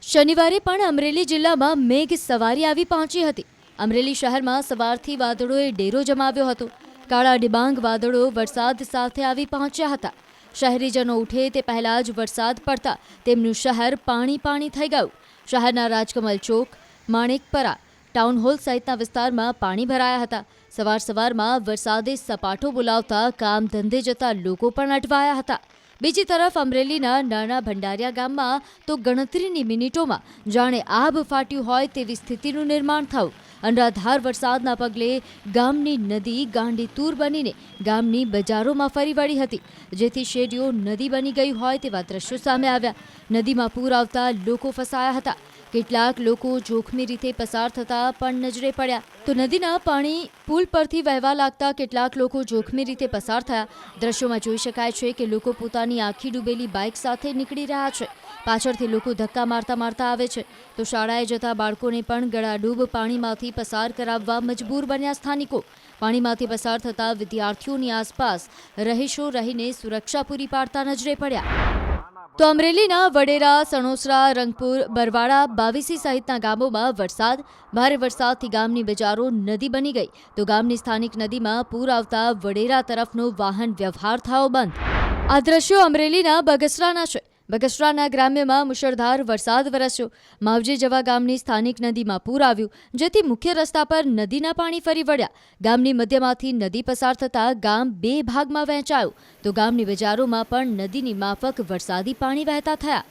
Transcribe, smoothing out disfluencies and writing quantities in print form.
શનિવારે પણ અમરેલી જિલ્લામાં મેઘ સવારી આવી પહોંચી હતી। અમરેલી શહેરમાં સવારથી વાદળોએ ડેરો જમાવ્યો હતો। કાળા ડિબાંગ વાદળો વરસાદ સાથે આવી પહોંચ્યા હતા। શહેરીજનો ઉઠે તે પહેલા જ વરસાદ પડતા તેમનું શહેર પાણી પાણી થઈ ગયું। શહેરના રાજકમલ ચોક, માણેકપરા, ટાઉન હોલ સહિતના વિસ્તારમાં પાણી ભરાયા હતા। સવારમાં વરસાદે સપાટો બોલાવતા કામ ધંધે જતા લોકો પણ અટવાયા હતા। બીજી તરફ અમરેલીના નાના ભંડારિયા ગામમાં તો ગણતરીની મિનિટોમાં જાણે આભ ફાટ્યું હોય તેવી સ્થિતિનું નિર્માણ થયું। અનરાધાર વરસાદના પગલે ગામની નદી ગાંડીતૂર બનીને ગામની બજારોમાં ફરી વળી હતી, જેથી શેરીઓ નદી બની ગઈ હોય તેવા દ્રશ્યો સામે આવ્યા। નદીમાં પૂર આવતા લોકો ફસાયા હતા। કેટલાક લોકો જોખમી રીતે પસાર થતા પણ નજરે પડ્યા તો નદીના પાણી પુલ પરથી વહેવા લાગતા કેટલાક લોકો જોખમી રીતે પસાર થયા। દ્રશ્યોમાં જોઈ શકાય છે કે લોકો પોતાની આખી ડૂબેલી બાઇક સાથે નીકળી રહ્યા છે। પાછળથી લોકો ધક્કા મારતા આવે છે તો શાળાએ જતા બાળકોને પણ ગળાડૂબ પાણીમાંથી પસાર કરાવવા મજબૂર બન્યા સ્થાનિકો। પાણીમાંથી પસાર થતા વિદ્યાર્થીઓની આસપાસ રહીશો રહીને સુરક્ષા પૂરી પાડતા નજરે પડ્યા। તો અમરેલીના વડેરા, સણોસરા, રંગપુર, બરવાડા, બાવીસી સહિતના ગામોમાં ભારે વરસાદથી ગામની બજારો નદી બની ગઈ તો ગામની સ્થાનિક નદીમાં પૂર આવતા વડેરા તરફનો વાહન વ્યવહાર થયો બંધ। આ દ્રશ્યો અમરેલીના બગસરાના છે। બગસરાના ગ્રામ્યમાં મુશળધાર વરસાદ વરસ્યો। માવજી જવા ગામની સ્થાનિક નદીમાં પૂર આવ્યું, જેથી મુખ્ય રસ્તા પર નદીના પાણી ફરી વળ્યા। ગામની મધ્યમાંથી નદી પસાર થતાં ગામ બે ભાગમાં વહેંચાયું તો ગામની બજારોમાં પણ નદીની માફક વરસાદી પાણી વહેતા થયા।